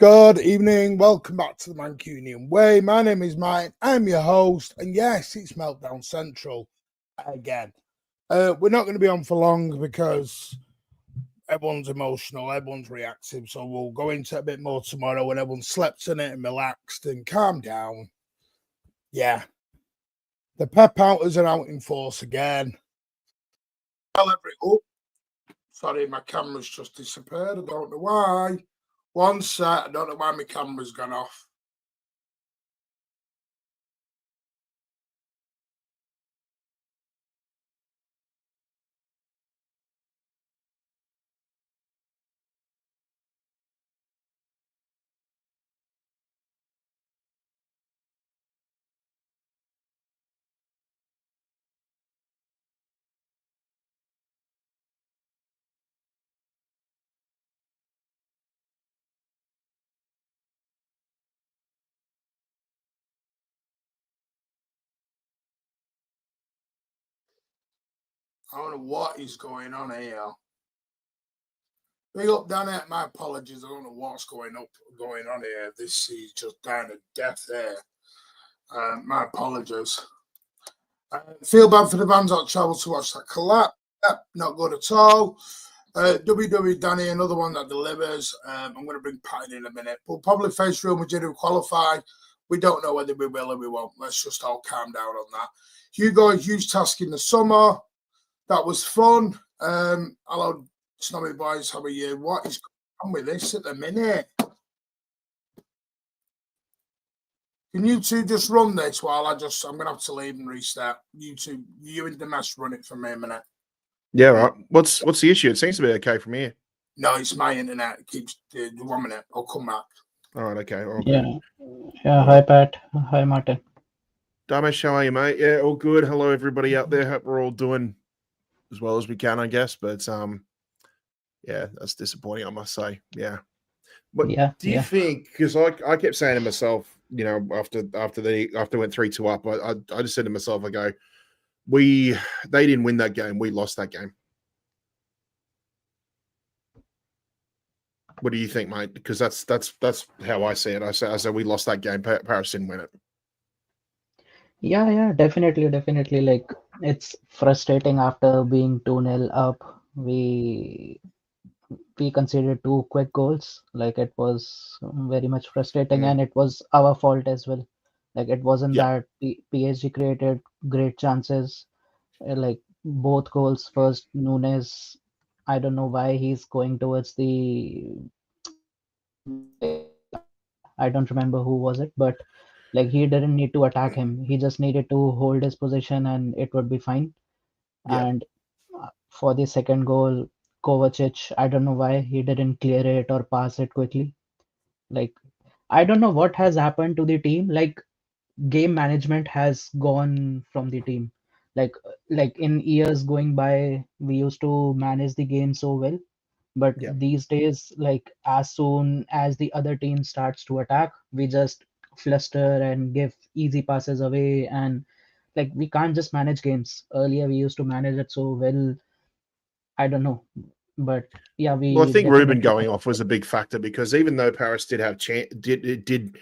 Good evening, welcome back to the Mancunian Way. My name is Mike, I'm your host, and yes, it's Meltdown Central again. We're not going to be on for long because everyone's emotional, everyone's reactive, so we'll go into it a bit more tomorrow when everyone's slept in it and relaxed and calmed down. Yeah, the pep outers are out in force again. Sorry, my camera's just disappeared, I don't know why. One sec, I don't know why my camera's gone off. I don't know what is going on here. Big up, Danny. My apologies. I don't know what's going on here. This is just down to death there. My apologies. Feel bad for the fans that travel to watch that collapse. Not good at all. WW Danny, another one that delivers. I'm going to bring Pat in a minute. We'll probably face Real Madrid who qualify. We don't know whether we will or we won't. Let's just all calm down on that. Hugo, a huge task in the summer. That was fun. Hello, Snobby boys. How are you? What is going on with this at the minute? Can you two just run this while I'm going to have to leave and restart? You two, you and Dimash run it for me a minute. Yeah, right. What's the issue? It seems to be okay from here. No, it's my internet. It keeps 1 minute. I'll come back. All right, okay. All Yeah. good. Hi, Pat. Hi, Martin. Damesh, how are you, mate? Yeah, all good. Hello, everybody out there. Hope we're all doing as well as we can, I guess. But yeah, that's disappointing, I must say. Yeah. But do you think? Because I kept saying to myself, you know, after went 3-2 up, I just said to myself, I go, they didn't win that game. We lost that game. What do you think, mate? Because that's how I see it. I say we lost that game. Paris didn't win it. Yeah, definitely. Like, it's frustrating after being 2-0 up. We conceded 2 quick goals. Like, it was very much frustrating, and it was our fault as well. Like, it wasn't that PSG created great chances. Like, both goals, first Nunes, I don't know why he's going towards the I don't remember who was it, but like, he didn't need to attack him. He just needed to hold his position and it would be fine. And for the second goal, Kovacic, I don't know why he didn't clear it or pass it quickly. Like, I don't know what has happened to the team. Like, game management has gone from the team. Like in years going by, we used to manage the game so well. But these days, like, as soon as the other team starts to attack, we just fluster and give easy passes away. And like, we can't just manage games. Earlier, we used to manage it so well. I don't know. But yeah, Well, I think Ruben going off was a big factor, because even though Paris did have did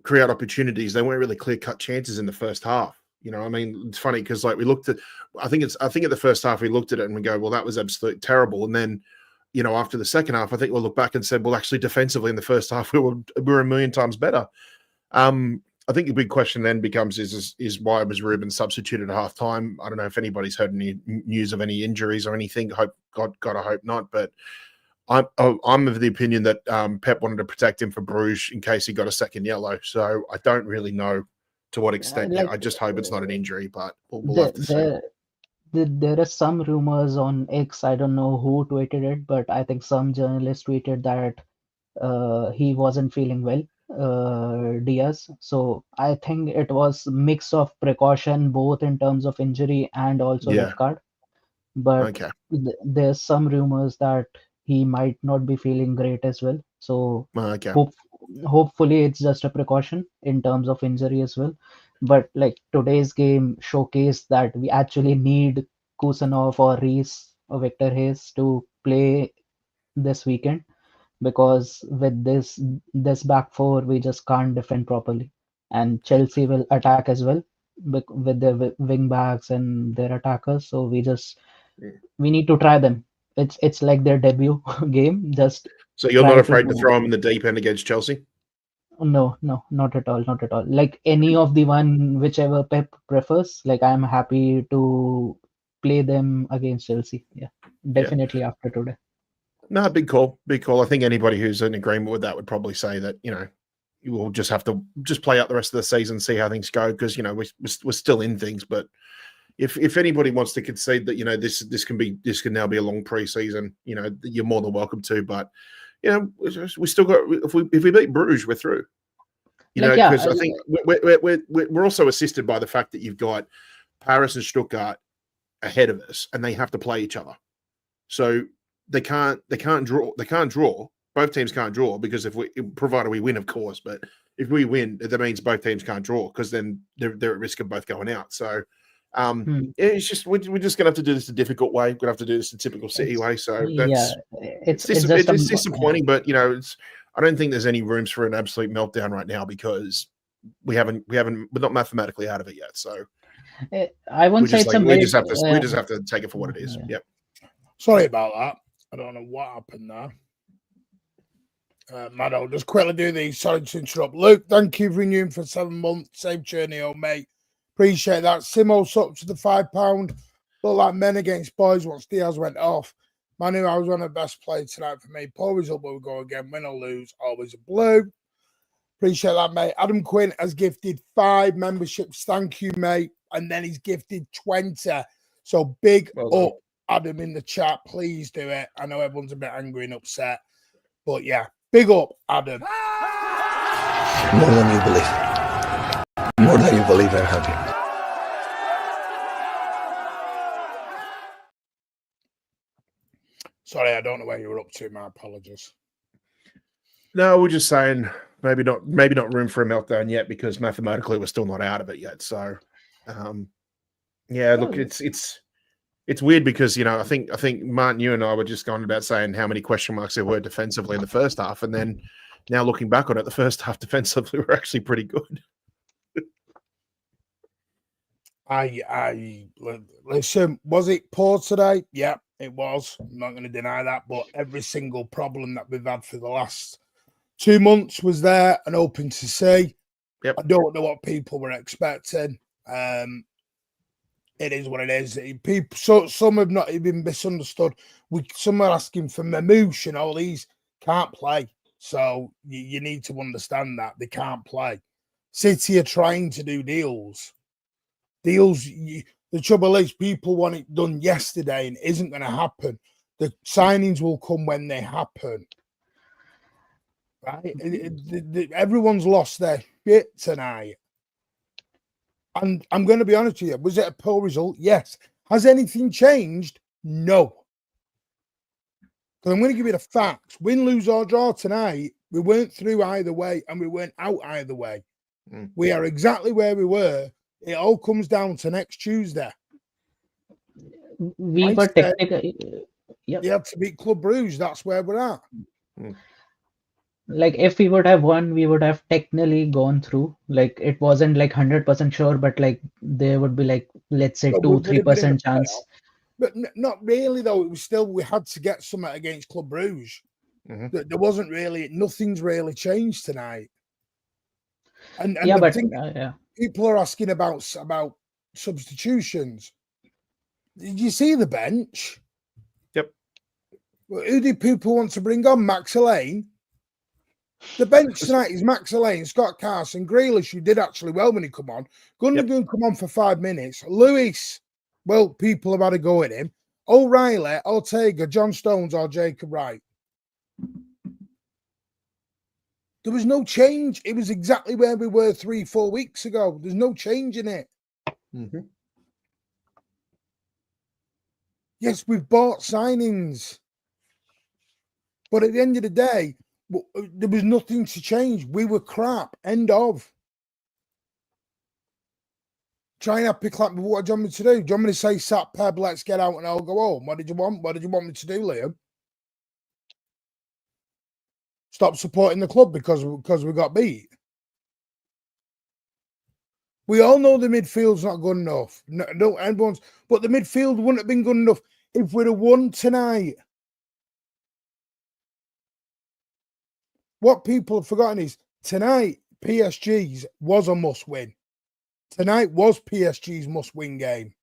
create opportunities, they weren't really clear-cut chances in the first half. You know, I mean, it's funny because, like, we looked at, I think at the first half we looked at it and we go, well, that was absolutely terrible. And then, you know, after the second half, I think we'll look back and said, well, actually, defensively in the first half we were a million times better. I think the big question then becomes is why was Ruben substituted at halftime? I don't know if anybody's heard any news of any injuries or anything. God, I hope not. But I'm of the opinion that Pep wanted to protect him for Bruges in case he got a second yellow. So I don't really know to what extent. I just hope it's not an injury, but we'll have to see. There are some rumors on X. I don't know who tweeted it, but I think some journalist tweeted that he wasn't feeling well, Diaz. So I think it was mix of precaution, both in terms of injury and also red card. But there's some rumors that he might not be feeling great as well. So hopefully it's just a precaution in terms of injury as well. But like, today's game showcased that we actually need Kusanov or Reese or Victor Hayes to play this weekend, because with this back four we just can't defend properly, and Chelsea will attack as well with their wing backs and their attackers. So we need to try them. It's like their debut game. Just So you're not try to afraid to do. throw them in the deep end against Chelsea? No, no, not at all, not at all. Like any of the one, whichever Pep prefers, like I'm happy to play them against Chelsea. Yeah, definitely after today. No, big call, big call. I think anybody who's in agreement with that would probably say that, you will just have to just play out the rest of the season, see how things go, because we're still in things. But if anybody wants to concede that this can now be a long preseason, you're more than welcome to. But we still got, if we beat Bruges, we're through. Because I think we're also assisted by the fact that you've got Paris and Stuttgart ahead of us, and they have to play each other. So they can't draw. Both teams can't draw, because provided we win, of course. But if we win, that means both teams can't draw, because then they're at risk of both going out. So it's just we're just gonna have to do this a difficult way. We're gonna have to do this the typical City way. So it's disappointing, but I don't think there's any rooms for an absolute meltdown right now, because we're not mathematically out of it yet. So I won't say it's we just have to take it for what it is. Yep. Sorry about that. I don't know what happened there. Maddo, just quickly do these. Sorry to interrupt. Luke, thank you for renewing for 7 months. Same journey, old mate. Appreciate that. Simo's up to the £5. Look like men against boys once Diaz went off. Manu, I was one of the best players tonight for me. Poor result, but we go again. Win or lose, always a blue. Appreciate that, mate. Adam Quinn has gifted 5 memberships. Thank you, mate. And then he's gifted 20. So big up, Adam, in the chat. Please do it. I know everyone's a bit angry and upset. But yeah, big up, Adam. More than you believe. More than you believe, I'm happy. Sorry, I don't know where you were up to. My apologies. No, we're just saying maybe not room for a meltdown yet, because mathematically we're still not out of it yet. So, look, it's weird, because I think Martin, you and I were just going about saying how many question marks there were defensively in the first half, and then now looking back on it, the first half defensively were actually pretty good. I listen. Was it poor today? Yeah, it was. I'm not going to deny that. But every single problem that we've had for the last 2 months was there and open to see. Yep. I don't know what people were expecting. It is what it is. People, some have not even misunderstood. Some are asking for Mamouche and all these can't play. So you need to understand that they can't play. City are trying to do deals. The trouble is, people want it done yesterday, and it isn't going to happen. The signings will come when they happen. Right? Everyone's lost their shit tonight. And I'm going to be honest with you. Was it a poor result? Yes. Has anything changed? No. Because I'm going to give you the facts. Win, lose, or draw tonight, we weren't through either way, and we weren't out either way. We are exactly where we were. It all comes down to next Tuesday. We were technically... You have to beat Club Brugge. That's where we're at. Like, if we would have won, we would have technically gone through. Like, it wasn't like 100% sure, but like there would be like, let's say 2-3% chance. But not really, though. It was still, we had to get something against Club Brugge. There wasn't really, nothing's really changed tonight. And yeah, but people are asking about substitutions. Did you see the bench? Yep. Well, who did people want to bring on? Max Elaine? The bench tonight is Max Elaine, Scott Carson, Grealish, who did actually well when he come on. Gundogan come on for 5 minutes. Lewis, well, people have had a go at him. O'Reilly, Ortega, John Stones, or Jacob Wright. There was no change. It was exactly where we were 3-4 weeks ago. There's no change in it. Yes, we've bought signings. But at the end of the day, there was nothing to change. We were crap. End of. Try and pick like, what do you want me to do? Do you want me to say, Sat Peb, let's get out and I'll go home? What did you want? What did you want me to do, Liam? stop supporting the club because we got beat. We all know the midfield's not good enough. No, everyone's, but the midfield wouldn't have been good enough if we'd have won tonight. What people have forgotten is tonight PSG's was a must-win. Tonight was PSG's must-win game.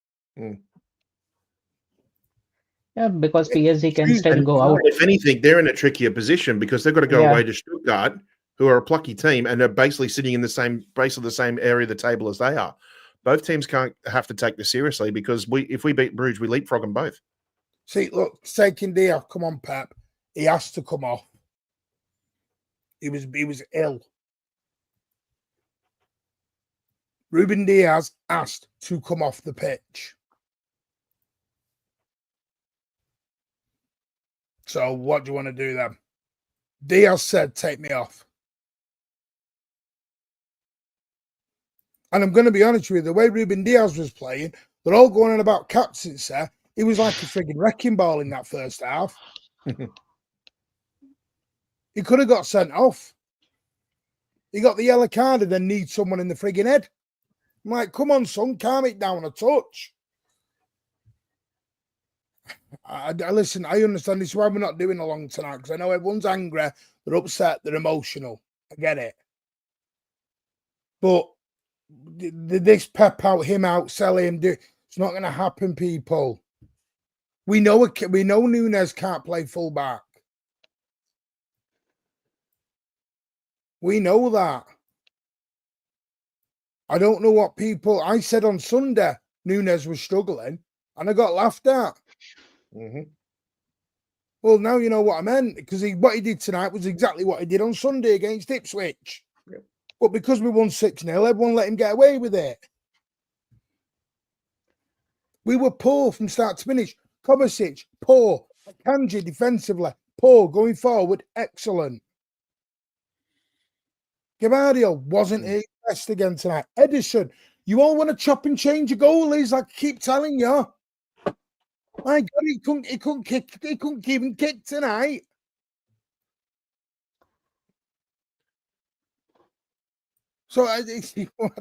Yeah, because PSG can still go out. If anything, they're in a trickier position because they've got to go away to Stuttgart, who are a plucky team, and are basically sitting in the same area of the table as they are. Both teams can't have to take this seriously because if we beat Bruges, we leapfrog them both. See, look, taking Diaz, come on, Pep. He has to come off. He was ill. Ruben Dias asked to come off the pitch. So what do you want to do then? Diaz said, take me off. And I'm going to be honest with you, the way Ruben Dias was playing, they're all going on about captains there. He was like a frigging wrecking ball in that first half. He could have got sent off. He got the yellow card and then needs someone in the frigging head. I'm like, come on, son, calm it down a touch. Listen, I understand this is why we're not doing a long tonight because I know everyone's angry, they're upset, they're emotional. I get it. But this Pep out, him out, sell him, it's not going to happen, people. We know Nunez can't play fullback. We know that. I don't know what people... I said on Sunday Nunez was struggling and I got laughed at. Well, now you know what I meant because what he did tonight was exactly what he did on Sunday against Ipswich. But because we won 6-0, everyone let him get away with it. We were poor from start to finish. Kovacic, poor. Kanji, defensively, poor. Going forward, excellent. Gavardio wasn't his best again tonight. Ederson, you all want to chop and change your goalies, I keep telling you. My God, he couldn't even kick tonight. So I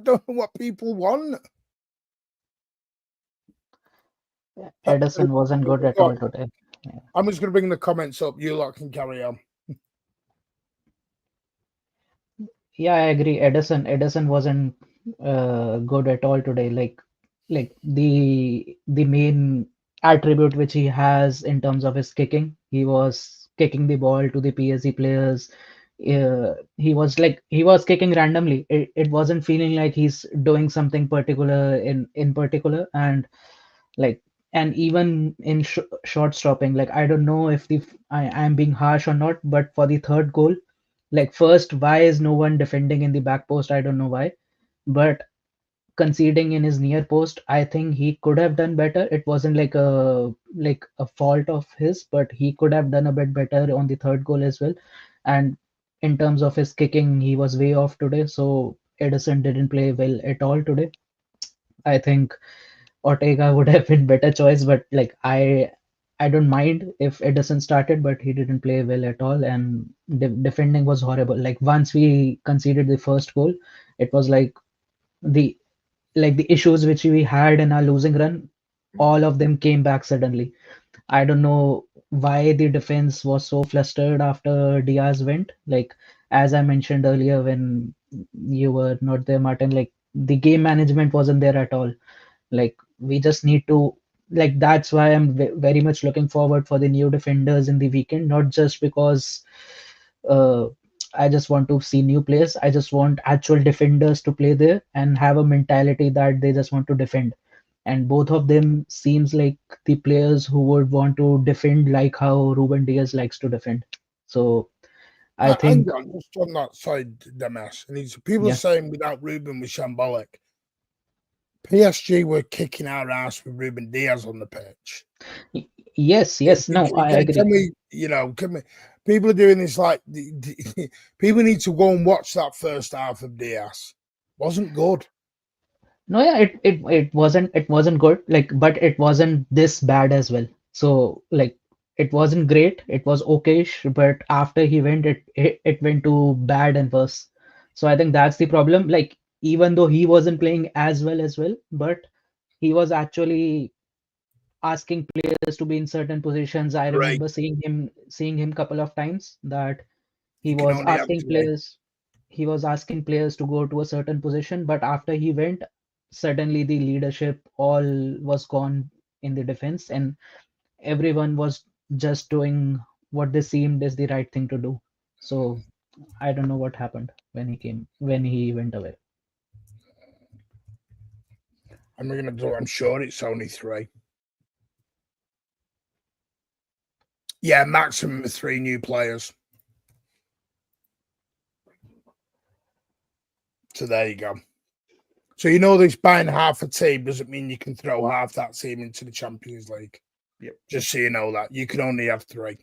don't know what people want. Ederson wasn't good at all today. Yeah. I'm just going to bring the comments up. You lot can carry on. Yeah, I agree. Ederson wasn't good at all today. Like the main attribute which he has in terms of his kicking, he was kicking the ball to the PSG players. He was kicking randomly. It wasn't feeling like he's doing something particular in particular, and even in short stopping. Like I don't know if I'm being harsh or not, but for the third goal. Like first, why is no one defending in the back post? I don't know why, but conceding in his near post, I think he could have done better. It wasn't like a fault of his, but he could have done a bit better on the third goal as well. And in terms of his kicking, he was way off today. So Ederson didn't play well at all today. I think Ortega would have been better choice, but like I don't mind if Ederson started, but he didn't play well at all, and defending was horrible. Like once we conceded the first goal, it was like the issues which we had in our losing run, all of them came back suddenly. I don't know why the defense was so flustered after Diaz went. Like as I mentioned earlier when you were not there, Martin, like the game management wasn't there at all. Like we just need to, like that's why I'm very much looking forward for the new defenders in the weekend, not just because I just want to see new players. I just want actual defenders to play there and have a mentality that they just want to defend. And both of them seems like the players who would want to defend like how Ruben Dias likes to defend. So I think just on that side, Damas, and people are saying without Ruben was shambolic. PSG were kicking our ass with Ruben Dias on the pitch. Yes, no, I agree. Can we, people are doing this like people need to go and watch that first half of Dias. Wasn't good. No, yeah, it wasn't good. Like, but it wasn't this bad as well. So like it wasn't great. It was okayish, but after he went, it went to bad and worse. So I think that's the problem. Like even though he wasn't playing as well, but he was actually asking players to be in certain positions. I Right. remember seeing him couple of times that he You can was only have asking three. players to go to a certain position, but after he went, suddenly the leadership all was gone in the defense, and everyone was just doing what they seemed is the right thing to do. So I don't know what happened when he went away. I'm sure it's only three. Yeah, maximum of 3 new players. So there you go. So this buying half a team doesn't mean you can throw half that team into the Champions League. Yep. Just so you know that. You can only have 3.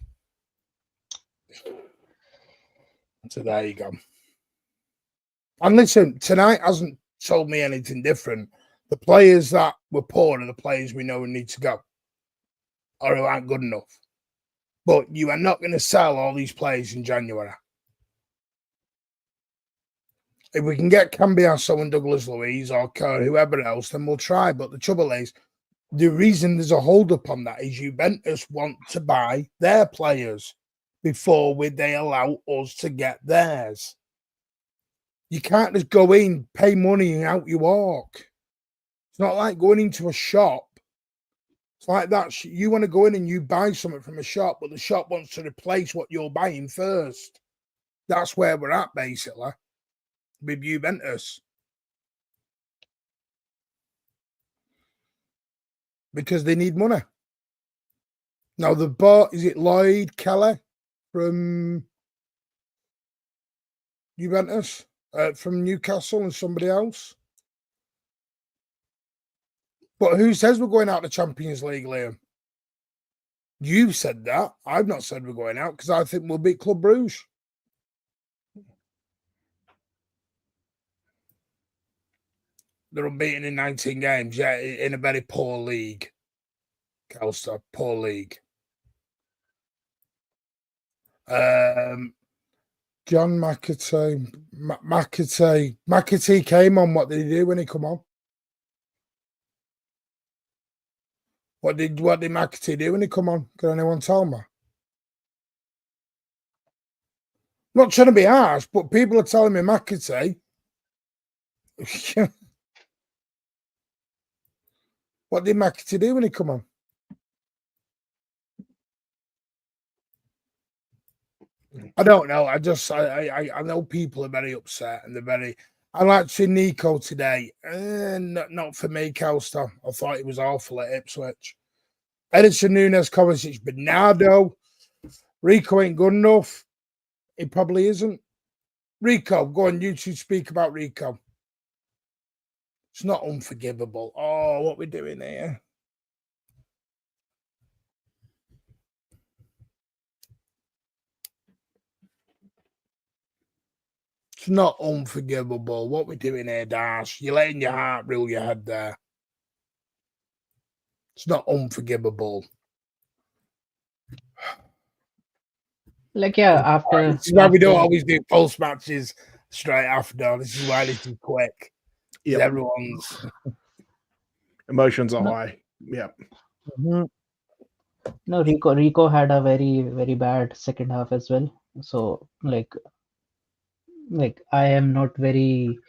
So there you go. And listen, tonight hasn't told me anything different. The players that were poor are the players we know need to go, or who aren't good enough. But you are not going to sell all these players in January. If we can get Cambiasso and Douglas Luiz or whoever else, then we'll try. But the trouble is, the reason there's a hold up on that is Juventus want to buy their players before they allow us to get theirs. You can't just go in, pay money, and out you walk. It's not like going into a shop. It's like that. You want to go in and you buy something from a shop, but the shop wants to replace what you're buying first. That's where we're at, basically, with Juventus. Because they need money. Now, the bought, is it Lloyd Kelly from Juventus, from Newcastle, and somebody else? But who says we're going out the Champions League, Liam? You've said that. I've not said we're going out because I think we'll beat Club Brugge. They're unbeaten in 19 games, yeah, in a very poor league. Calster, poor league. John McAtee came on. What did he do when he come on? What did McAtee do when he come on? Can anyone tell me? I'm not trying to be harsh, but people are telling me McAtee. What did McAtee do when he come on? I don't know. I know people are very upset and they're very. I like to see Nico today. Not for me, Calster. I thought he was awful at Ipswich. Ederson, Nunes, Kovacic, Bernardo. Rico ain't good enough. He probably isn't. Rico, go on YouTube, speak about Rico. It's not unforgivable. Oh, what we're doing here. It's not unforgivable. What we're doing here, Dash. You're letting your heart rule your head there. It's not unforgivable. Like, yeah, after. This is why we don't always do post matches straight after. This is why this is quick. Yeah, everyone's emotions are high. Yeah. Mm-hmm. No, Rico had a very, very bad second half as well. So, like I am not very.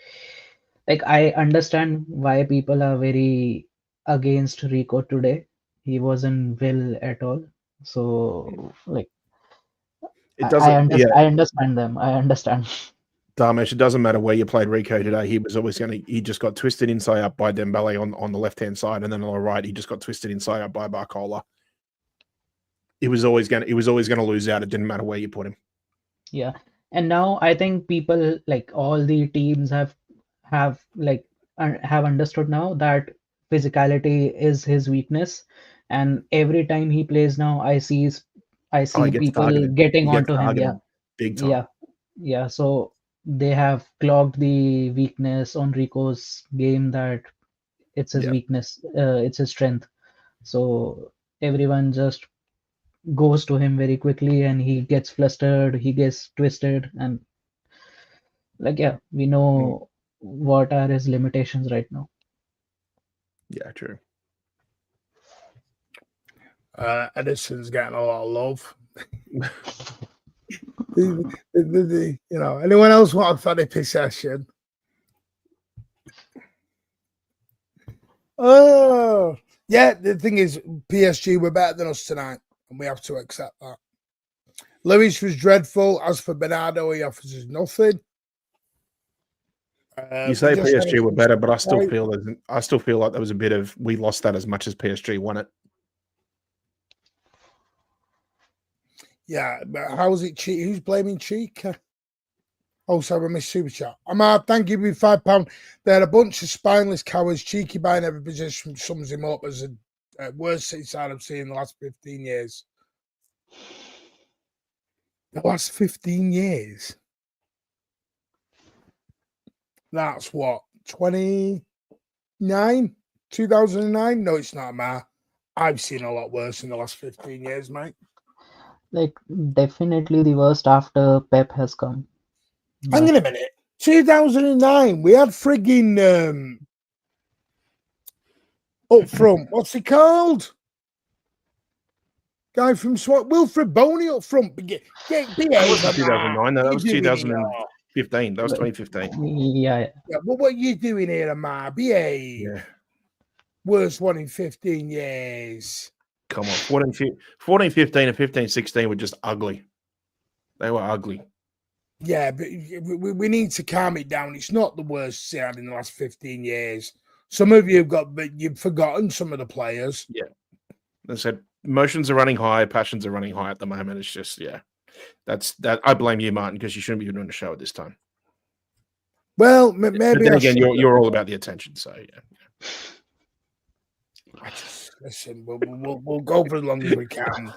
Like, I understand why people are very against Rico today. He wasn't well at all. So, like, It doesn't. I understand them. I understand. Darmesh, it doesn't matter where you played Rico today. He was always he just got twisted inside out by Dembele on the left-hand side, and then on the right, he just got twisted inside out by Barcola. He was always going to lose out. It didn't matter where you put him. Yeah. And now I think people, like all the teams have understood now that physicality is his weakness, and every time he plays now, I see people targeted. getting onto him. Yeah, big time. Yeah. So they have clogged the weakness on Rico's game, that it's his weakness, it's his strength. So everyone just goes to him very quickly, and he gets flustered, he gets twisted, and like yeah, we know what are his limitations right now. Yeah, true. Ederson's getting a lot of love. You know, anyone else want a funny possession? Oh, yeah. The thing is, PSG were better than us tonight, and we have to accept that. Lewis was dreadful. As for Bernardo, he offers us nothing. You say PSG were better, but I still feel like there was a bit of we lost that as much as PSG won it. Yeah, but how is it cheek? Who's blaming Cheek? Oh, sorry, I missed Super Chat. Amar, thank you for £5. They're a bunch of spineless cowards. Cheeky buying every position sums him up as the worst City side I've seen in the last 15 years. The last 15 years? That's what, 29? 2009? No, it's not, Amar. I've seen a lot worse in the last 15 years, mate. Like, definitely the worst after Pep has come. Hang on a minute. 2009, we had frigging up front. What's he called? Guy from SWAT, Wilfred Boney up front. That wasn't 2009, though. That was 2015. That was 2015. Yeah. But what are you doing here, Amar? Behave. Yeah. Worst one in 15 years. Come on. 14, 15, and 15, 16 were just ugly. They were ugly. Yeah, but we need to calm it down. It's not the worst we had in the last 15 years. Some of you have but you've forgotten some of the players. Yeah. As I said, emotions are running high, passions are running high at the moment. It's just, yeah. That's that. I blame you, Martin, because you shouldn't be doing the show at this time. Well, maybe. But then again, you're all about the attention, so yeah. Listen, we'll go for as long as we can.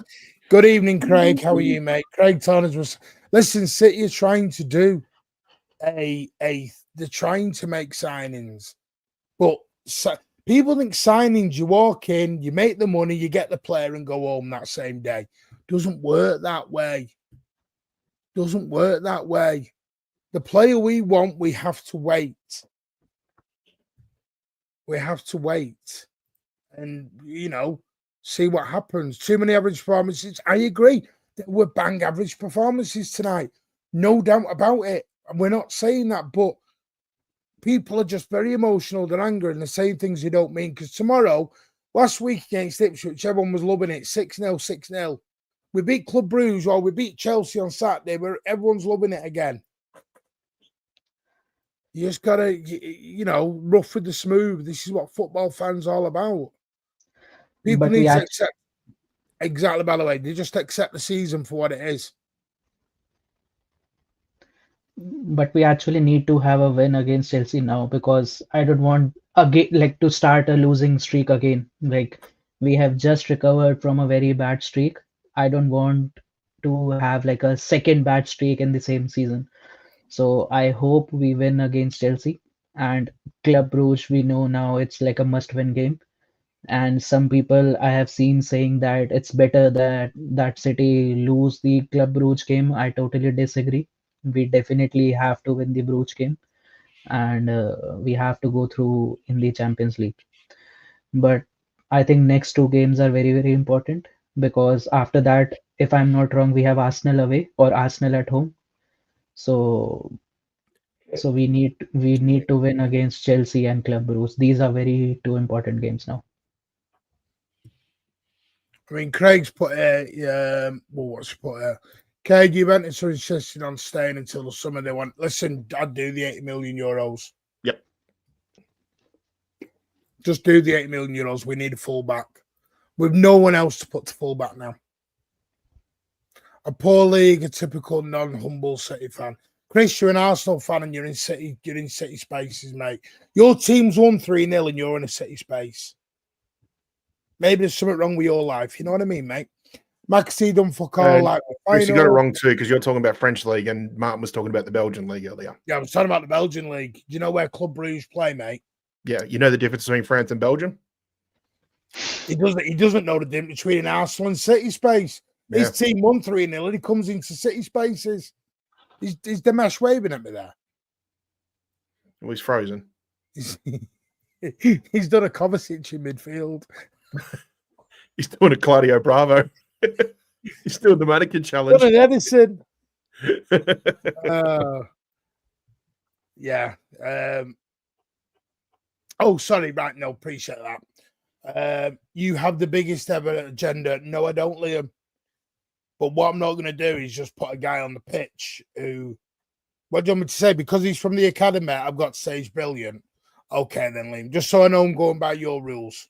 Good evening, Craig. How are you, mate? Craig Torres was. Listen, City are trying to do they're trying to make signings, but people think signings. You walk in, you make the money, you get the player, and go home that same day. Doesn't work that way. Doesn't work that way. The player we want, we have to wait. We have to wait. And, see what happens. Too many average performances. I agree. There were bang average performances tonight. No doubt about it. And we're not saying that, but people are just very emotional and angry and they're saying things you don't mean. Because tomorrow, last week against Ipswich, everyone was loving it. 6-0, 6-0. We beat Club Brugge or we beat Chelsea on Saturday, where everyone's loving it again. You just got to, rough with the smooth. This is what football fans are all about. People need to accept. Exactly, by the way. They just accept the season for what it is. But we actually need to have a win against Chelsea now, because I don't want to start a losing streak again. Like, we have just recovered from a very bad streak. I don't want to have like a second bad streak in the same season. So I hope we win against Chelsea. And Club Brugge, we know now it's like a must-win game. And some people I have seen saying that it's better that City lose the Club Brugge game. I totally disagree. We definitely have to win the Brugge game, and we have to go through in the Champions League. But I think next two games are very, very important, because after that, if I'm not wrong, we have Arsenal away or Arsenal at home. So we need to win against Chelsea and Club Brugge. These are very two important games now. I mean, Craig's put what's put here? Craig, Juventus are insisting on staying until the summer. They want. Listen, I'd do the 80 million euros. Yep. Just do the 80 million euros. We need a fullback. With no one else to put to fullback now. A poor league, a typical non-humble City fan. Chris, you're an Arsenal fan and you're in City spaces, mate. Your team's won 3-0 and you're in a City space. Maybe there's something wrong with your life. You know what I mean, mate? Maxi done fuck all. Chris, you got it wrong too, because you're talking about French league and Martin was talking about the Belgian league earlier. Yeah, I was talking about the Belgian league. Do you know where Club Brugge play, mate? Yeah, you know the difference between France and Belgium? He doesn't know the difference between Arsenal and City space. His team won 3-0 and he comes into City spaces. Is Demesh waving at me there? Oh, he's frozen. He's done a Kovacic in midfield. He's doing a Claudio Bravo. He's doing the mannequin challenge. Done an Ederson. Yeah. Oh, sorry. Right. No, appreciate that. You have the biggest ever agenda. No, I don't, Liam. But what I'm not going to do is just put a guy on the pitch who, what do you want me to say? Because he's from the academy, I've got to say he's brilliant. Okay, then, Liam. Just so I know I'm going by your rules.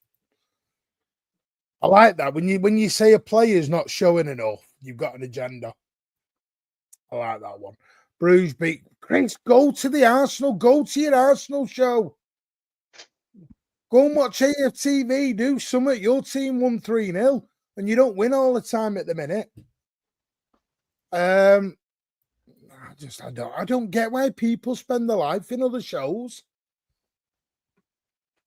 I like that. When you say a player's not showing enough, you've got an agenda. I like that one. Bruce beat Chris. Go to the Arsenal. Go to your Arsenal show. Go and watch AFTV. Do something. Your team won 3-0, and you don't win all the time at the minute. I don't get why people spend their life in other shows.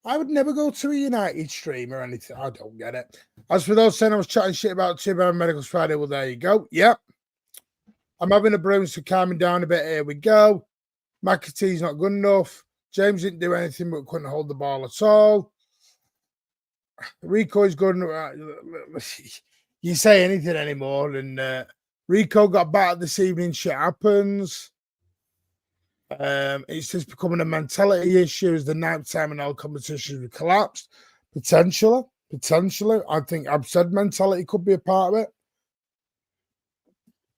I would never go to a United stream or anything. I don't get it. As for those saying I was chatting shit about Timber Medicals Friday, well, there you go. Yep. I'm having a broom, so calming down a bit. Here we go. McAtee's not good enough. James didn't do anything but couldn't hold the ball at all. Rico is good. You say anything anymore, and Rico got battered this evening. Shit happens. It's just becoming a mentality issue as the nighttime and all competitions have collapsed. Potentially. I think I've said mentality could be a part of it.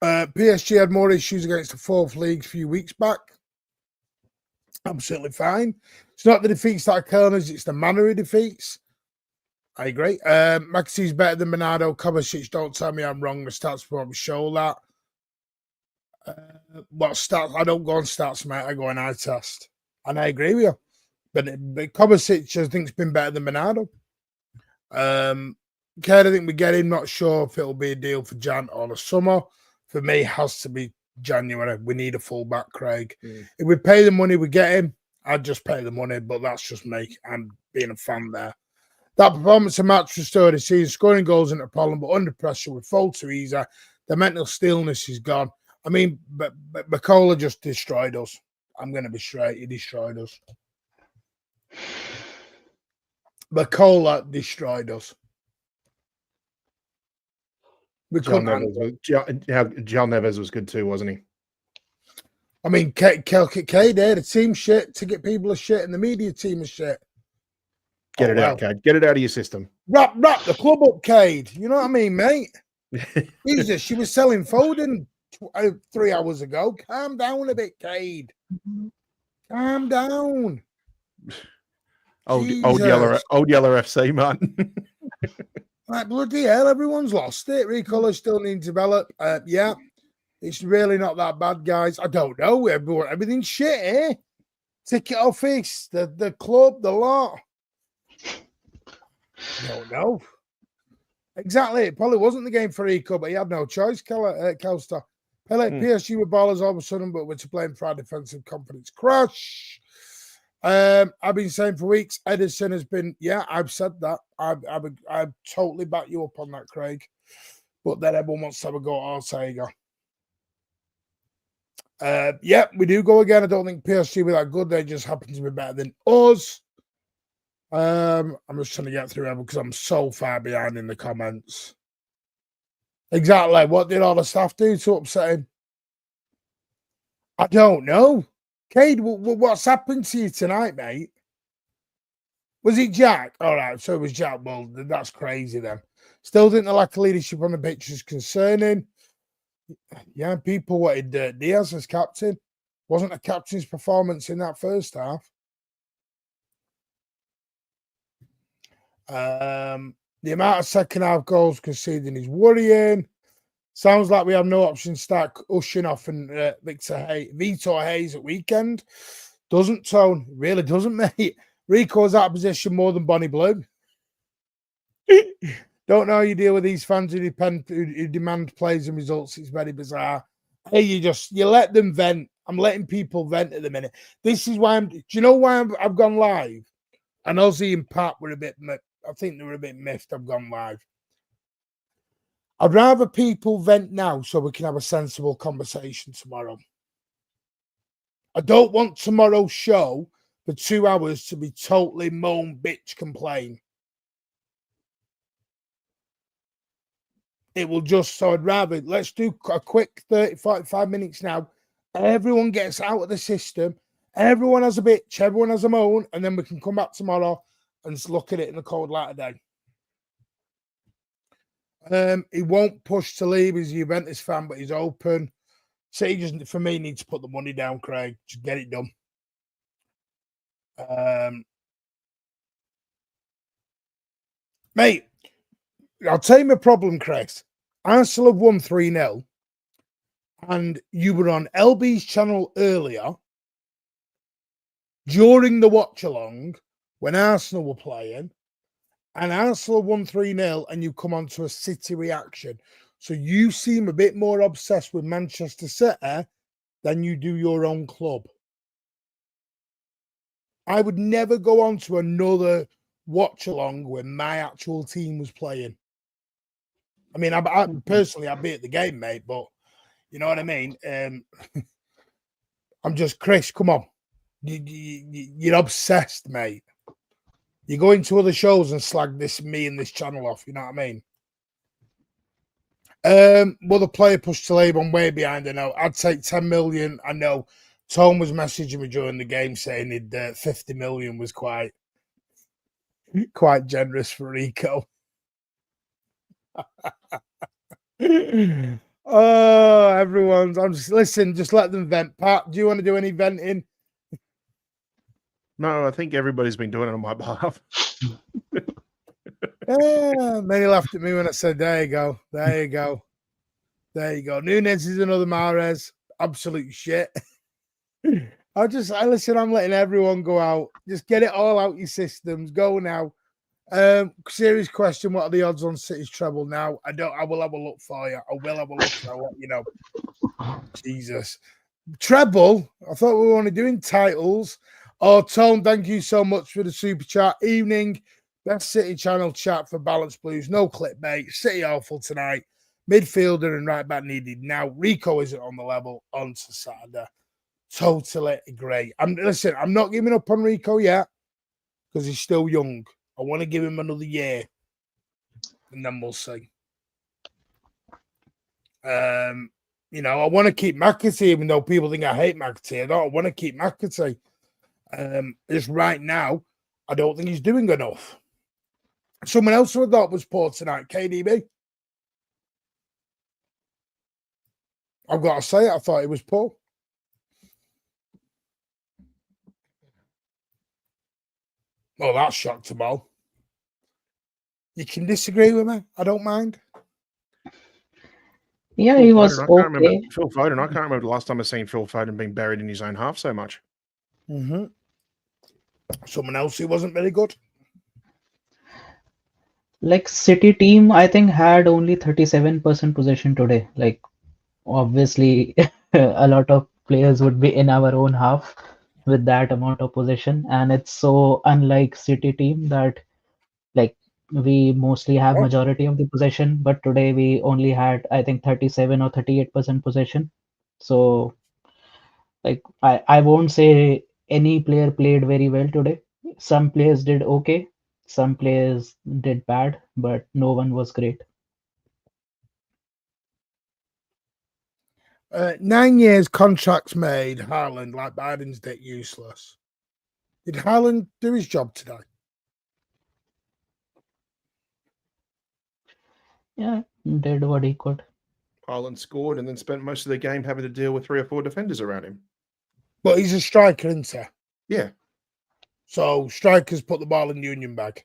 PSG had more issues against the fourth league a few weeks back. Absolutely fine. It's not the defeats that are killing us, it's the manner of defeats. I agree. Maxi's better than Bernardo. Kovacic, don't tell me I'm wrong. The stats probably show that. What stats? I don't go on stats, mate. I go on eye test. And I agree with you. But Kovacic, I think, has been better than Bernardo. I think we get him. Not sure if it'll be a deal for Jan or the summer. For me, it has to be January. We need a fullback, Craig. If we pay the money, we get him. I'd just pay the money, but that's just me. I'm being a fan there. That performance of match restored his season, scoring goals into problem, but under pressure with fall too easy. The mental stillness is gone. I mean, but Bacola just destroyed us. I'm going to be straight. He destroyed us. Bacola destroyed us. John Neves was good too, wasn't he? I mean, Cade, the team shit to get people a shit and the media team is shit. Get it out, Cade. Get it out of your system. Wrap the club up, Cade. You know what I mean, mate? Jesus, she was selling Foden 3 hours ago. Calm down a bit, Cade. Calm down. Old yellow FC, man. Like, bloody hell, everyone's lost it. Rico Lewis still needs to develop. Yeah, it's really not that bad, guys. I don't know. Everything's shit, eh? Ticket office, the club, the lot. I don't know. Exactly. It probably wasn't the game for Rico, but he had no choice, Kelster. PSG with ballers all of a sudden, but we're to blame for our defensive confidence crash. I've been saying for weeks, Ederson has been, I've said that. I've totally back you up on that, Craig. But then everyone wants to have a go at Ortega. We do go again. I don't think PSG were that good. They just happen to be better than us. I'm just trying to get through everyone because I'm so far behind in the comments. Exactly. What did all the staff do to upset him? I don't know. Cade, what's happened to you tonight, mate? Was it Jack? All right, so it was Jack. Well, that's crazy then. Still think the lack of leadership on the pitch is concerning. Yeah, people wanted Dias as captain. Wasn't a captain's performance in that first half. The amount of second half goals conceding is worrying. Sounds like we have no option to start ushing off and Vitor Hayes at weekend. Doesn't, Tone. Really doesn't, mate. Rico's out of position more than Bonnie Blue. Don't know how you deal with these fans who demand plays and results. It's very bizarre. Hey, you let them vent. I'm letting people vent at the minute. This is why do you know why I've gone live? And Ozzy and Pat were I think they were a bit miffed I've gone live. I'd rather people vent now so we can have a sensible conversation tomorrow. I don't want tomorrow's show for 2 hours to be totally moan, bitch, complain. It will just, so I'd rather, let's do a quick 30, 45 minutes now. Everyone gets out of the system. Everyone has a bitch. Everyone has a moan. And then we can come back tomorrow and just look at it in the cold light of day. He won't push to leave. He's a Juventus fan, but he's open. So he just, for me, needs to put the money down, Craig. Just get it done. Mate, I'll tell you my problem, Chris. Arsenal have won 3-0. And you were on LB's channel earlier during the watch-along when Arsenal were playing. And Arsenal won 3-0 and you come on to a City reaction. So you seem a bit more obsessed with Manchester City than you do your own club. I would never go on to another watch-along when my actual team was playing. I mean, I personally, I'd be at the game, mate, but you know what I mean? I'm just, Chris, come on. You're obsessed, mate. You go into other shows and slag me and this channel off, you know what I mean? Will the player push to leave? I'm way behind, I know. I'd take 10 million. I know Tom was messaging me during the game saying 50 million was quite generous for Rico. Oh, everyone's. I'm just listen. Just let them vent. Pat, do you want to do any venting? No, I think everybody's been doing it on my behalf. Many laughed at me when I said, "There you go, there you go, there you go." Nunes is another Mahrez. Absolute shit. I listen. I'm letting everyone go out. Just get it all out your systems. Go now. Serious question: what are the odds on City's treble now? I will have a look for you. I will have a look. I'll let you know. Jesus, treble. I thought we were only doing titles. Oh, Tom, thank you so much for the super chat. Evening, best City channel chat for Balance Blues. No clickbait. City awful tonight. Midfielder and right back needed now. Rico isn't on the level. On to Saturday. Totally agree. I'm not giving up on Rico yet because he's still young. I want to give him another year, and then we'll see. You know, I want to keep McAtee, even though people think I hate McAtee. I want to keep McAtee. Just right now, I don't think he's doing enough. Someone else who I thought was poor tonight, KDB. I've got to say it, I thought he was poor. Oh, that shocked them all. You can disagree with me. I don't mind. Yeah, he was okay. Phil Foden. I can't remember the last time I've seen Phil Foden being buried in his own half so much. Mm-hmm. Someone else who wasn't very good. Like City team, I think had only 37% possession today. Like obviously, a lot of players would be in our own half with that amount of possession, and it's so unlike City team that like we mostly have majority of the possession, but today we only had I think 37 or 38% possession. So like I won't say any player played very well today. Some players did okay, some players did bad, but no one was great. 9 years contracts made Haaland like Biden's debt useless. Did Haaland do his job today? Yeah, did what he could. Haaland scored and then spent most of the game having to deal with 3 or 4 defenders around him. But he's a striker, isn't he? Yeah. So strikers put the ball in the union bag.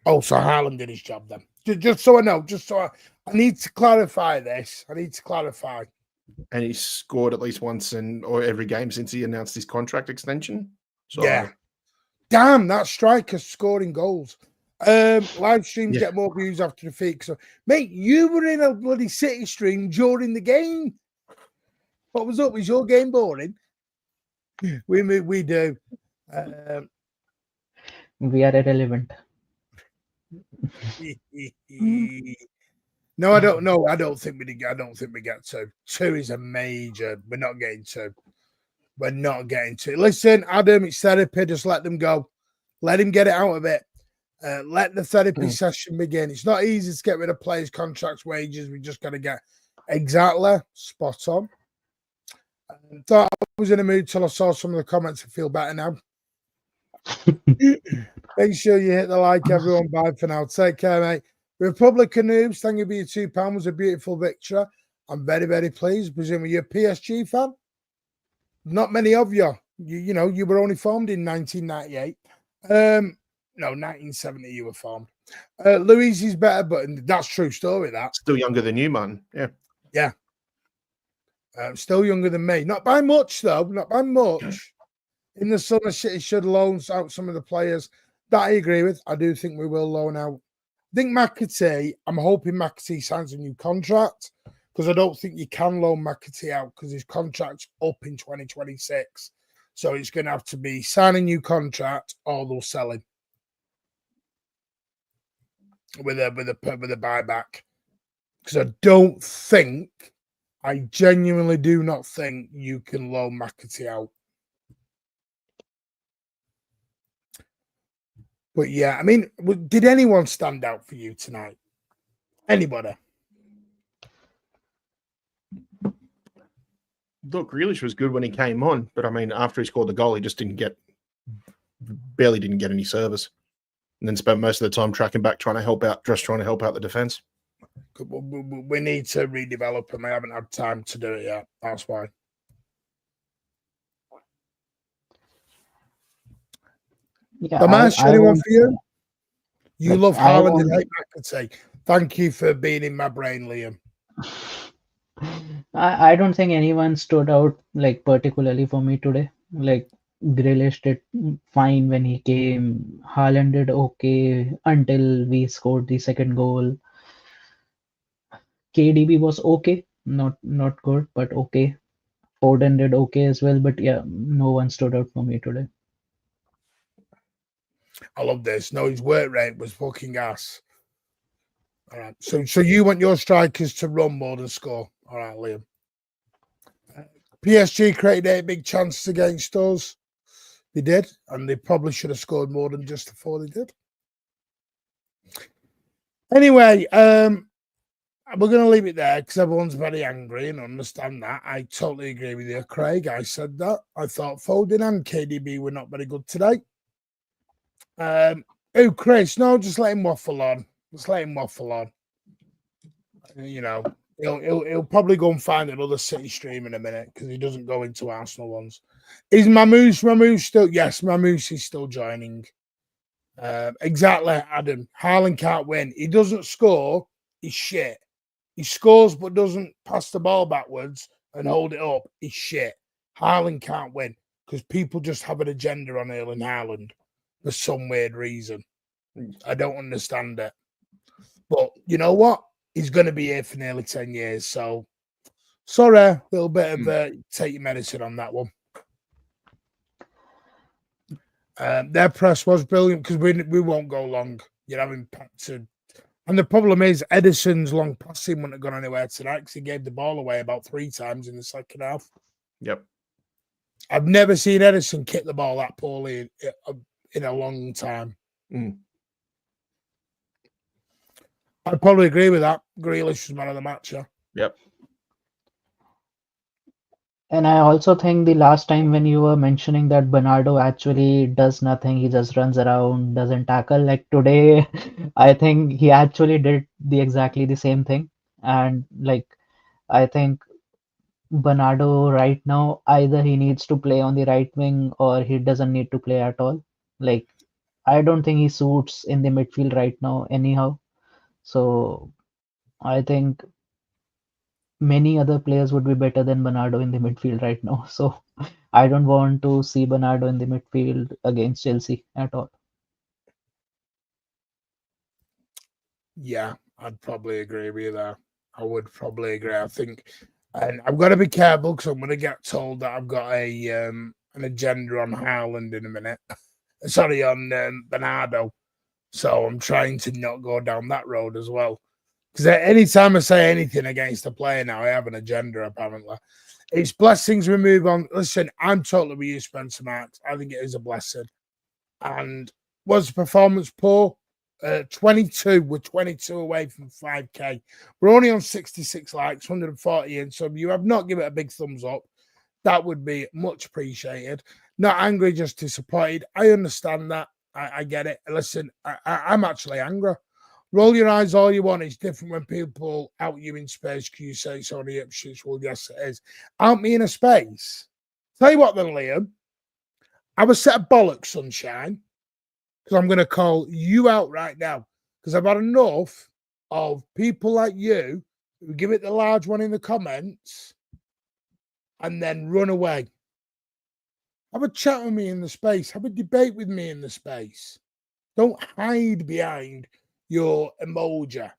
Oh, so Haaland did his job then. Just so I know, I need to clarify this. I need to clarify. And he scored at least once or every game since he announced his contract extension. So, yeah. Damn, that striker scoring goals. Live streams get more views after the defeat. So, mate, you were in a bloody City stream during the game. What was up? Was your game boring? We do. We are irrelevant. No, I don't know. I don't think we get 2. 2 is a major. We're not getting 2. We're not getting 2. Listen, Adam, it's therapy. Just let them go. Let him get it out of it. Let the therapy session begin. It's not easy to get rid of players' contracts, wages. We just got to get exactly spot on. Thought I was in a mood till I saw some of the comments. I feel better now. Make sure you hit the like, everyone. Bye for now. Take care, mate. Republican Noobs, thank you for your £2. It was a beautiful victory. I'm very, very pleased. Presumably you're a PSG fan. Not many of you. You know, you were only formed in 1998. No, 1970 you were formed. Louise is better, but that's true story, that. Still younger than you, man. Yeah. Yeah. Still younger than me. Not by much, though. Not by much. In the summer, City should loan out some of the players. That I agree with. I do think we will loan out. I think McAtee, I'm hoping McAtee signs a new contract because I don't think you can loan McAtee out because his contract's up in 2026. So it's going to have to be sign a new contract or they'll sell him with a buyback. Because I genuinely do not think you can loan McAtee out. But yeah, I mean, did anyone stand out for you tonight? Anybody? Look, Grealish was good when he came on, but I mean, after he scored the goal, he just barely didn't get any service, and then spent most of the time tracking back, trying to help out the defense. We need to redevelop him. I haven't had time to do it yet. That's why. Yeah, Damash, anyone for you? You like, love Haaland and hate McAtee. Thank you for being in my brain, Liam. I don't think anyone stood out like particularly for me today. Like Grealish did fine when he came. Haaland did okay until we scored the second goal. KDB was okay, not good, but okay. Foden did okay as well, but yeah, no one stood out for me today. I love this. No, his work rate was fucking ass. All right. So you want your strikers to run more than score. All right, Liam. PSG created 8 big chances against us. They did, and they probably should have scored more than just the 4 they did. Anyway, we're going to leave it there because everyone's very angry and understand that. I totally agree with you, Craig. I said that. I thought Foden and KDB were not very good today. Chris, no, just let him waffle on. Just let him waffle on. You know, he'll probably go and find another City stream in a minute because he doesn't go into Arsenal ones. Is Mamouche still? Yes, Mamouche is still joining. Exactly, Adam. Haaland can't win. He doesn't score. He's shit. He scores but doesn't pass the ball backwards and hold it up. He's shit. Haaland can't win because people just have an agenda on Erling Haaland for some weird reason. I don't understand it. But you know what? He's going to be here for nearly 10 years. So, sorry, a little bit of take your medicine on that one. Their press was brilliant because we won't go long. You're having to. And the problem is, Ederson's long passing wouldn't have gone anywhere tonight because he gave the ball away about 3 times in the second half. Yep. I've never seen Ederson kick the ball that poorly in a long time. I'd probably agree with that. Grealish was man of the match, yeah. Yep. And I also think the last time when you were mentioning that Bernardo actually does nothing, he just runs around, doesn't tackle. Like today, I think he actually did exactly the same thing. And like, I think Bernardo right now, either he needs to play on the right wing or he doesn't need to play at all. Like, I don't think he suits in the midfield right now anyhow. So I think many other players would be better than Bernardo in the midfield right now. So I don't want to see Bernardo in the midfield against Chelsea at all. Yeah, I'd probably agree with you there. I would probably agree. I think, and I've got to be careful because I'm going to get told that I've got an agenda on Haaland in a minute. Sorry, on Bernardo. So I'm trying to not go down that road as well. Because any time I say anything against a player now, I have an agenda, apparently. It's blessings we move on. Listen, I'm totally with you, Spencer Marks. I think it is a blessing. And was the performance poor? 22. We're 22 away from 5K. We're only on 66 likes, 140 in. So if you have not given it a big thumbs up, that would be much appreciated. Not angry, just disappointed. I understand that. I get it. Listen, I'm actually angry. Roll your eyes all you want. It's different when people out you in space. Can you say it's only Ipswich? Well, yes, it is. Out me in a space. Tell you what then, Liam. I was set of bollocks, sunshine, because I'm going to call you out right now because I've had enough of people like you who give it the large one in the comments and then run away. Have a chat with me in the space. Have a debate with me in the space. Don't hide behind your emoji.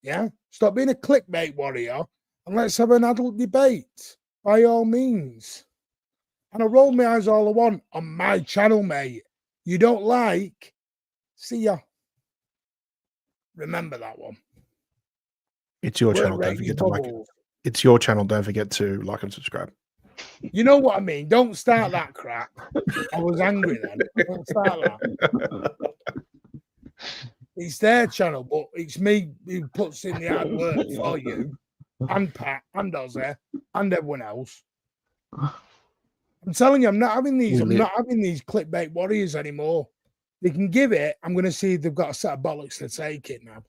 Yeah? Stop being a clickbait warrior and let's have an adult debate by all means. And I roll my eyes all I want on my channel, mate. You don't like, see ya. Remember that one. It's your channel. Don't forget to like it. It's your channel. Don't forget to like and subscribe. You know what I mean? Don't start that crap. I was angry then. Don't start that. It's their channel, but it's me who puts in the hard work for you and Pat and Ozzy and everyone else. I'm telling you, I'm not having these. I'm not having these clickbait warriors anymore. They can give it. I'm going to see if they've got a set of bollocks to take it now.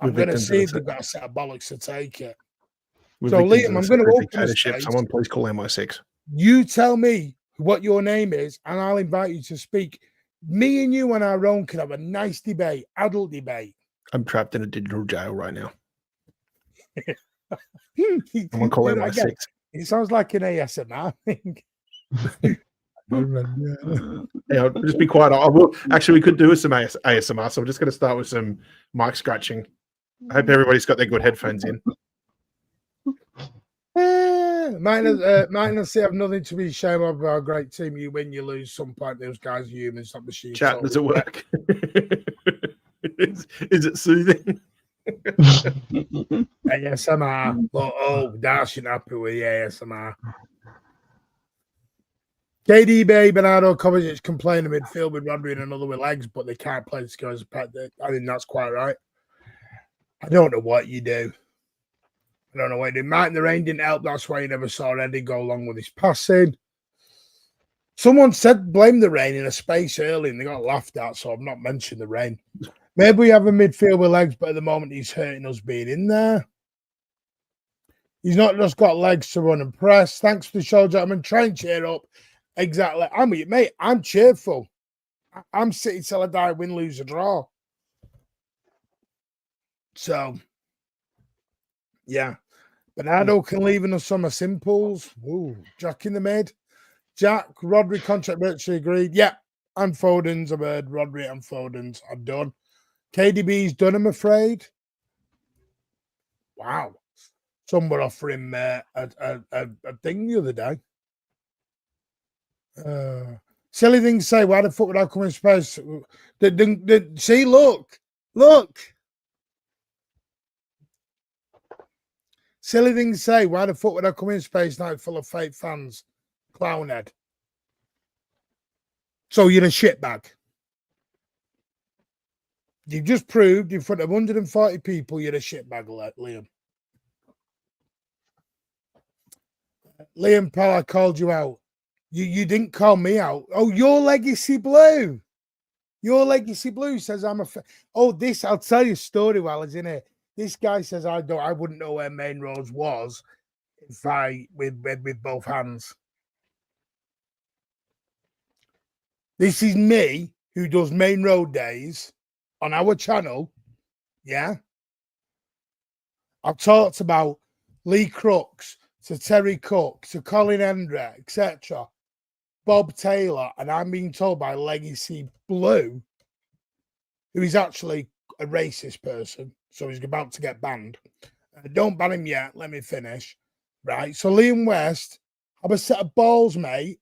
I'm going to see if they've got a set of bollocks to take it. So, Liam, I'm going to open a space. Someone please call MI6. You tell me what your name is, and I'll invite you to speak. Me and you on our own can have a nice debate, adult debate. I'm trapped in a digital jail right now. I'm going to call MI6. It sounds like an ASMR thing. Yeah, just be quiet. I will. Actually, we could do some ASMR, so I'm just going to start with some mic scratching. I hope everybody's got their good headphones in. Might not say I've nothing to be ashamed of our great team. You win, you lose. Some point those guys are humans, not machines. Chat, does it work? Is it soothing? ASMR. Oh, Darcy happy with the ASMR. KDB, Bernardo Kovacic can play in the midfield with Rodri and another with legs, but they can't play to go as a pet. I think that's quite right. I don't know what you do. I don't know what you do. Martin the rain didn't help. That's why you never saw Eddie go along with his passing. Someone said blame the rain in a space early and they got laughed at, so I've not mentioned the rain. Maybe we have a midfield with legs, but at the moment he's hurting us being in there. He's not just got legs to run and press. Thanks for the show, gentlemen. Try and cheer up. Exactly. I'm with you, mate. I'm cheerful. I'm City till I die, win, lose, or draw. So, yeah. Bernardo can leave in the summer simples. Ooh, Jack in the mid. Jack, Rodri contract virtually agreed. Yeah, and Foden's, I've heard. Rodri and Foden's are done. KDB's done, I'm afraid. Wow. Someone offered him a thing the other day. Silly things to say, why the fuck would I come in space? See, look. Silly things to say, why the fuck would I come in space night full of fake fans? Clownhead. So you're a shitbag. You've just proved in front of 140 people you're a shitbag, Liam. Liam Powell, I called you out. You didn't call me out. Oh, your legacy blue. Your legacy blue says I'm a. Oh, this I'll tell you a story while it's in here. This guy says I wouldn't know where Main Roads was if I with both hands. This is me who does Main Road days on our channel. Yeah, I've talked about Lee Crooks to Terry Cook to Colin Hendry, etc. Bob Taylor, and I'm being told by Legacy Blue, who is actually a racist person, so he's about to get banned. Don't ban him yet. Let me finish. Right. So Liam West, have a set of balls, mate,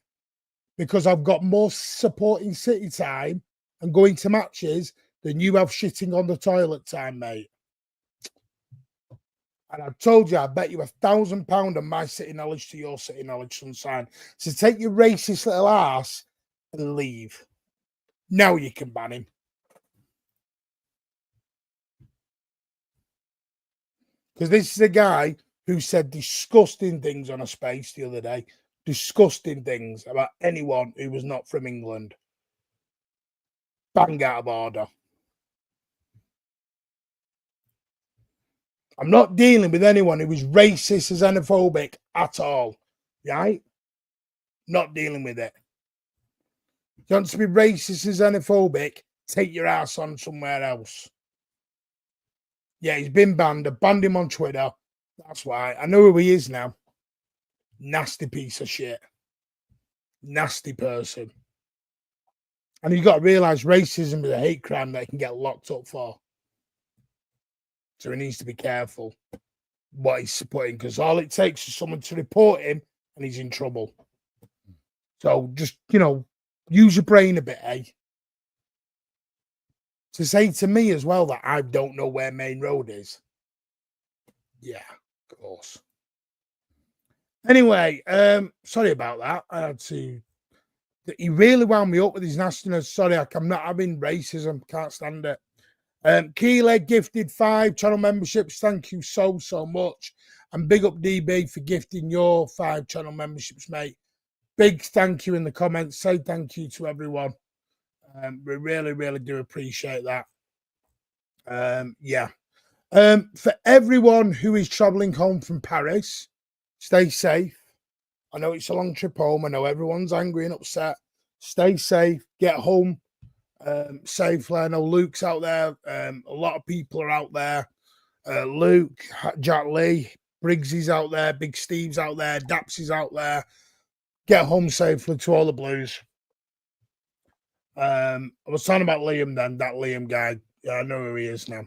because I've got more supporting City time and going to matches than you have shitting on the toilet time, mate. And I told you, I bet you £1,000 on my city knowledge to your city knowledge, sunshine. So take your racist little ass and leave. Now you can ban him. Because this is a guy who said disgusting things on a space the other day. Disgusting things about anyone who was not from England. Bang out of order. I'm not dealing with anyone who is racist or xenophobic at all. Right? Not dealing with it. If you want to be racist or xenophobic, take your ass on somewhere else. Yeah, he's been banned. I banned him on Twitter. That's why. I know who he is now. Nasty piece of shit. Nasty person. And you've got to realise racism is a hate crime that he can get locked up for. So he needs to be careful what he's supporting, because all it takes is someone to report him and he's in trouble. So just, use your brain a bit, eh? To say to me as well that I don't know where Main Road is. Yeah, of course. Anyway, sorry about that. I had to... He really wound me up with his nastiness. Sorry, I'm not having racism. Can't stand it. Keeler gifted 5 channel memberships. Thank you so much. And big up DB for gifting your 5 channel memberships, mate. Big thank you in the comments. Say thank you to everyone. We really do appreciate that. Yeah. For everyone who is traveling home from Paris, stay safe. I know it's a long trip home. I know everyone's angry and upset. Stay safe. Get home safely. I know Luke's out there. A lot of people are out there. Luke, Jack Lee, Briggsy's out there. Big Steve's out there. Dapsy's out there. Get home safely to all the Blues. I was talking about Liam then, that Liam guy. Yeah, I know who he is now.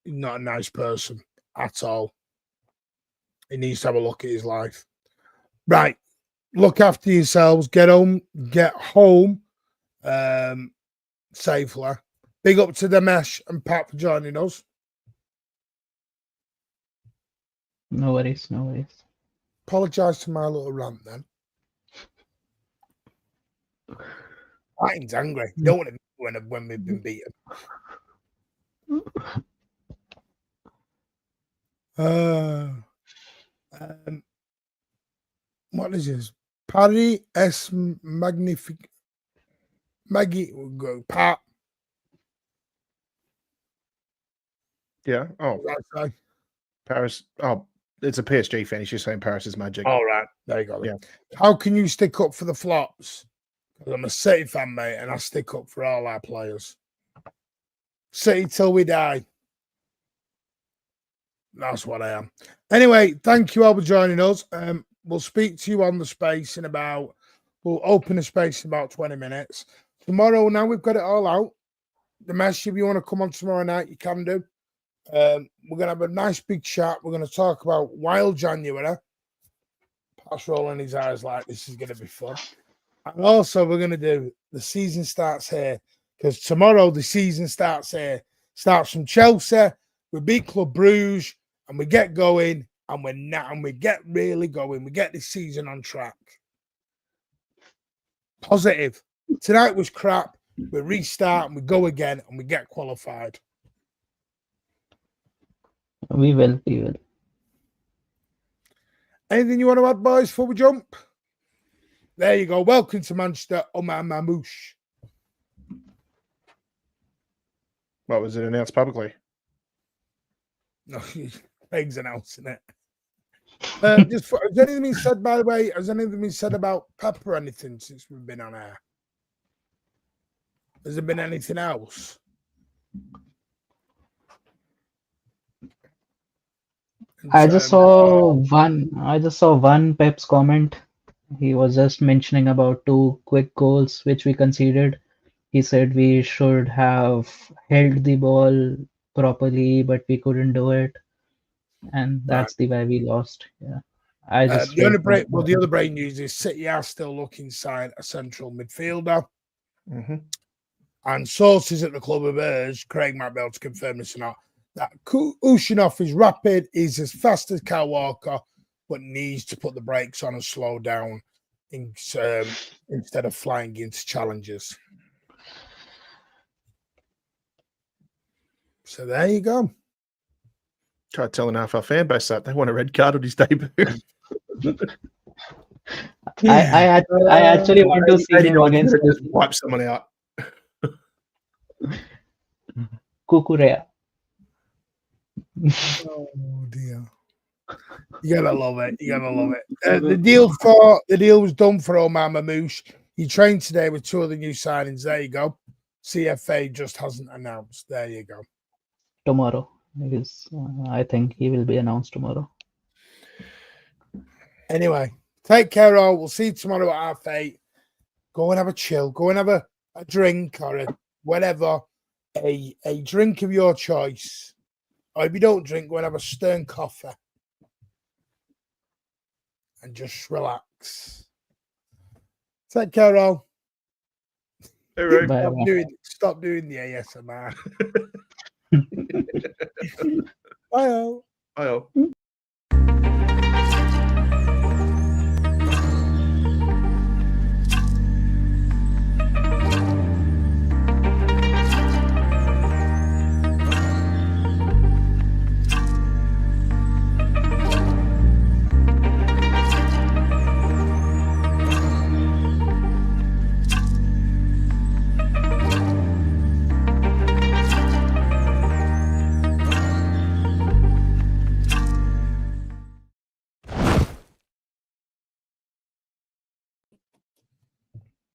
Not a nice person at all. He needs to have a look at his life. Right. Look after yourselves. Get home safely. Big up to Demesh and Pat for joining us. No worries. Apologise to my little rant then. Martin's angry. You don't want to when we've been beaten. What is this? Paris es magnifique. Maggie will go. Pat. Yeah. Oh, Paris. Oh, it's a PSG fan. He's just saying Paris is magic. All right. There you go. Yeah. How can you stick up for the flops? Because I'm a City fan, mate, and I stick up for all our players. City till we die. That's what I am. Anyway, thank you all for joining us. We'll speak to you on the space we'll open the space in about 20 minutes. Tomorrow, now we've got it all out. The mess, if you want to come on tomorrow night, you can do. We're going to have a nice big chat. We're going to talk about Wild January. Pat's rolling his eyes like this is going to be fun. And also, we're going to do the season starts here, because tomorrow the season starts here. Starts from Chelsea. We beat Club Bruges, and we get going, and we get really going. We get this season on track. Positive. Tonight was crap. We restart and we go again, and we get qualified. We will. Anything you want to add, boys, before we jump? There you go. Welcome to Manchester, Omar Mamouche. What was it announced publicly? No, Peg's announcing it. Has anything been said, by the way? Has anything been said about Pep or anything since we've been on air? Has there been anything else? I just saw one Pep's comment. He was just mentioning about 2 quick goals which we conceded. He said we should have held the ball properly, but we couldn't do it, and that's the way we lost. Yeah, I just the other breaking news is City are still looking inside a central midfielder. Mm-hmm. And sources at the club have urged, Craig might be able to confirm this or not, that Ushinov is rapid, he's as fast as Kyle Walker, but needs to put the brakes on and slow down instead of flying into challenges. So there you go. Tried telling half our fan base that they want a red card on his debut. I actually want to see him against just wipe someone out. Kukurea. Oh dear. You gotta love it. You gotta love it. The deal was done for Omar Mamouche. He trained today with 2 other new signings. There you go. CFA just hasn't announced. There you go. Tomorrow. Because, I think he will be announced tomorrow. Anyway, take care all. We'll see you tomorrow at 8:30. Go and have a chill. Go and have a drink or a whatever. A drink of your choice. Or if you don't drink, go and have a stern coffee. And just relax. Take care all. Hey, Ray. Bye. Stop doing the ASMR. Bye all. Bye all.